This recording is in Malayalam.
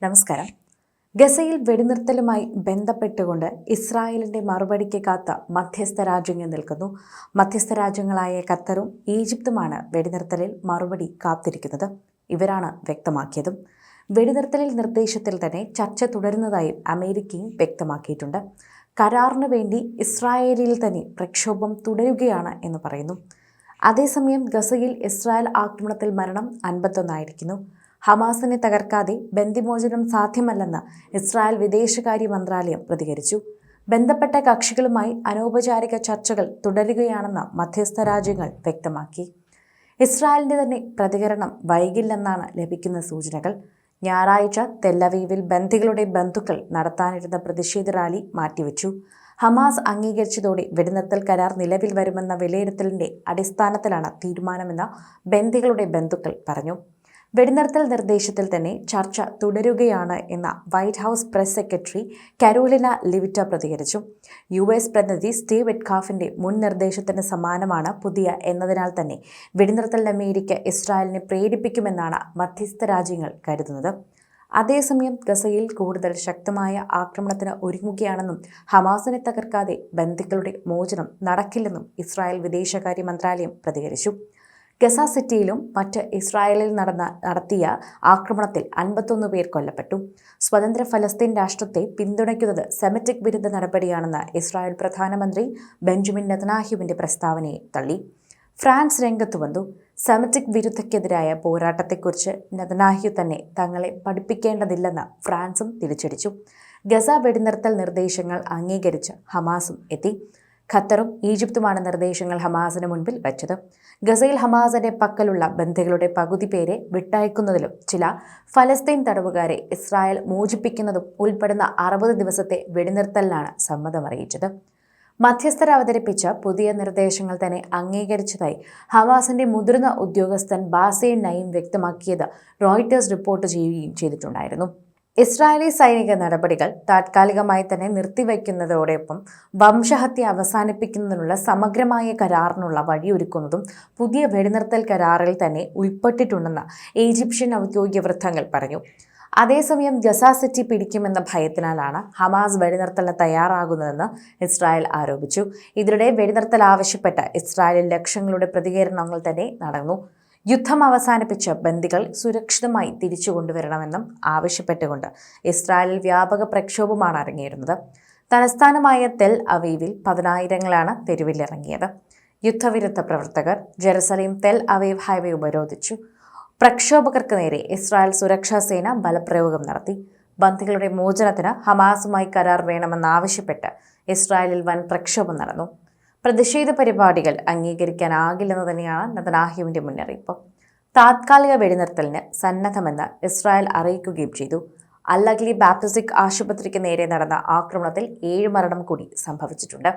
നമസ്കാരം. ഗസയിൽ വെടിനിർത്തലുമായി ബന്ധപ്പെട്ടുകൊണ്ട് ഇസ്രായേലിന്റെ മറുപടിക്ക് കാത്ത മധ്യസ്ഥ രാജ്യങ്ങൾ നിൽക്കുന്നു. മധ്യസ്ഥ രാജ്യങ്ങളായ ഖത്തറും ഈജിപ്തുമാണ് വെടിനിർത്തലിൽ മറുപടി കാത്തിരിക്കുന്നത്. ഇവരാണ് വ്യക്തമാക്കിയതും. വെടിനിർത്തലിൽ നിർദ്ദേശത്തിൽ തന്നെ ചർച്ച തുടരുന്നതായും അമേരിക്കയും വ്യക്തമാക്കിയിട്ടുണ്ട്. കരാറിന് വേണ്ടി ഇസ്രായേലിൽ തന്നെ പ്രക്ഷോഭം തുടരുകയാണ് എന്ന് പറയുന്നു. അതേസമയം ഗസയിൽ ഇസ്രായേൽ ആക്രമണത്തിൽ മരണം 51 ഹമാസിനെ തകർക്കാതെ ബന്ദിമോചനം സാധ്യമല്ലെന്ന് ഇസ്രായേൽ വിദേശകാര്യ മന്ത്രാലയം പ്രതികരിച്ചു. ബന്ധപ്പെട്ട കക്ഷികളുമായി അനൗപചാരിക ചർച്ചകൾ തുടരുകയാണെന്ന് മധ്യസ്ഥ രാജ്യങ്ങൾ വ്യക്തമാക്കി. ഇസ്രായേലിന്റെ തന്നെ പ്രതികരണം വൈകില്ലെന്നാണ് ലഭിക്കുന്ന സൂചനകൾ. ഞായറാഴ്ച തെല്ലവീവിൽ ബന്ദികളുടെ ബന്ധുക്കൾ നടത്താനിരുന്ന പ്രതിഷേധ റാലി മാറ്റിവെച്ചു. ഹമാസ് അംഗീകരിച്ചതോടെ വെടിനിർത്തൽ കരാർ നിലവിൽ വരുമെന്ന വിലയിരുത്തലിന്റെ അടിസ്ഥാനത്തിലാണ് തീരുമാനമെന്ന് ബന്ദികളുടെ ബന്ധുക്കൾ പറഞ്ഞു. വെടിനിർത്തൽ നിർദ്ദേശത്തിൽ തന്നെ ചർച്ച തുടരുകയാണ് എന്ന white house press secretary Karoline Leavitt പ്രതികരിച്ചു. US പ്രതിനിധി സ്റ്റീവ് വിറ്റ്കാഫിന്റെ മുൻ നിർദ്ദേശത്തിന് സമാനമാണ് പുതിയ എന്നതിനാൽ തന്നെ വെടിനിർത്തൽ അമേരിക്ക ഇസ്രായേലിനെ പ്രേരിപ്പിക്കുമെന്നാണ് മധ്യസ്ഥ രാജ്യങ്ങൾ കരുതുന്നത്. അതേസമയം ഗസയിൽ കൂടുതൽ ശക്തമായ ആക്രമണത്തിന് ഒരുങ്ങുകയാണെന്നും ഹമാസിനെ തകർക്കാതെ ബന്ദികളുടെ മോചനം നടക്കില്ലെന്നും ഇസ്രായേൽ വിദേശകാര്യ മന്ത്രാലയം പ്രതികരിച്ചു. ഗസ സിറ്റിയിലും മറ്റ് ഇസ്രായേലിൽ നടത്തിയ ആക്രമണത്തിൽ 51 പേർ കൊല്ലപ്പെട്ടു. സ്വതന്ത്ര ഫലസ്തീൻ രാഷ്ട്രത്തെ പിന്തുണയ്ക്കുന്നത് സെമിറ്റിക് വിരുദ്ധ നടപടിയാണെന്ന് ഇസ്രായേൽ പ്രധാനമന്ത്രി ബെഞ്ചമിൻ നെതന്യാഹുവിന്റെ പ്രസ്താവനയെ തള്ളി. ഫ്രാൻസ് രംഗത്തു വന്നു. സെമിറ്റിക് വിരുദ്ധക്കെതിരായ പോരാട്ടത്തെക്കുറിച്ച് നെതന്യാഹു തന്നെ തങ്ങളെ പഠിപ്പിക്കേണ്ടതില്ലെന്ന് ഫ്രാൻസും തിരിച്ചടിച്ചു. ഗസ വെടിനിർത്തൽ നിർദ്ദേശങ്ങൾ അംഗീകരിച്ച് ഹമാസും എത്തി. ഖത്തറും ഈജിപ്തുമാണ് നിർദ്ദേശങ്ങൾ ഹമാസിന് മുൻപിൽ വച്ചത്. ഗസയിൽ ഹമാസിന്റെ പക്കലുള്ള ബന്ദികളുടെ പകുതി പേരെ വിട്ടയക്കുന്നതിലും ചില ഫലസ്തീൻ തടവുകാരെ ഇസ്രായേൽ മോചിപ്പിക്കുന്നതും ഉൾപ്പെടുന്ന 60 ദിവസത്തെ വെടിനിർത്തലിനാണ് സമ്മതമറിയിച്ചത്. മധ്യസ്ഥർ അവതരിപ്പിച്ച പുതിയ നിർദ്ദേശങ്ങൾ തന്നെ അംഗീകരിച്ചതായി ഹമാസിന്റെ മുതിർന്ന ഉദ്യോഗസ്ഥൻ ബാസേൻ നയീം വ്യക്തമാക്കിയത് റോയിട്ടേഴ്സ് റിപ്പോർട്ട് ചെയ്യുകയും ചെയ്തിട്ടുണ്ടായിരുന്നു. ഇസ്രായേലി സൈനിക നടപടികൾ താത്കാലികമായി തന്നെ നിർത്തിവയ്ക്കുന്നതോടൊപ്പം വംശഹത്യ അവസാനിപ്പിക്കുന്നതിനുള്ള സമഗ്രമായ കരാറിനുള്ള വഴിയൊരുക്കുന്നതും പുതിയ വെടിനിർത്തൽ കരാറിൽ തന്നെ ഉൾപ്പെട്ടിട്ടുണ്ടെന്ന് ഈജിപ്ഷ്യൻ ഔദ്യോഗിക വൃത്തങ്ങൾ പറഞ്ഞു. അതേസമയം ഗസ സിറ്റി പിടിക്കുമെന്ന ഭയത്തിനാലാണ് ഹമാസ് വെടിനിർത്തലിന് തയ്യാറാകുന്നതെന്ന് ഇസ്രായേൽ ആരോപിച്ചു. ഇതിനിടെ വെടിനിർത്തൽ ആവശ്യപ്പെട്ട് ഇസ്രായേലിൽ ലക്ഷങ്ങളുടെ പ്രതികരണങ്ങൾ തന്നെ നടന്നു. യുദ്ധം അവസാനിപ്പിച്ച് ബന്ദികൾ സുരക്ഷിതമായി തിരിച്ചു കൊണ്ടുവരണമെന്നും ആവശ്യപ്പെട്ടുകൊണ്ട് ഇസ്രായേലിൽ വ്യാപക പ്രക്ഷോഭമാണ് അരങ്ങേറുന്നത്. തലസ്ഥാനമായ തെൽ അവീവിൽ 10,000ങ്ങളാണ് തെരുവിലിറങ്ങിയത്. യുദ്ധവിരുദ്ധ പ്രവർത്തകർ ജെറുസലേം തെൽ അവീവ് ഹൈവേ ഉപരോധിച്ചു. പ്രക്ഷോഭകർക്ക് നേരെ ഇസ്രായേൽ സുരക്ഷാ സേന ബലപ്രയോഗം നടത്തി. ബന്ദികളുടെ മോചനത്തിന് ഹമാസുമായി കരാർ വേണമെന്നാവശ്യപ്പെട്ട് ഇസ്രായേലിൽ വൻ പ്രക്ഷോഭം നടന്നു. പ്രതിഷേധ പരിപാടികൾ അംഗീകരിക്കാനാകില്ലെന്ന് തന്നെയാണ് നെതന്യാഹുവിന്റെ മുന്നറിയിപ്പ്. താത്കാലിക വെടിനിർത്തലിന് സന്നദ്ധമെന്ന് ഇസ്രായേൽ അറിയിക്കുകയും ചെയ്തു. അൽ അഖ്ലി ബാപ്റ്റിസ്റ്റിക് ആശുപത്രിക്ക് നേരെ നടന്ന ആക്രമണത്തിൽ 7 മരണം കൂടി സംഭവിച്ചിട്ടുണ്ട്.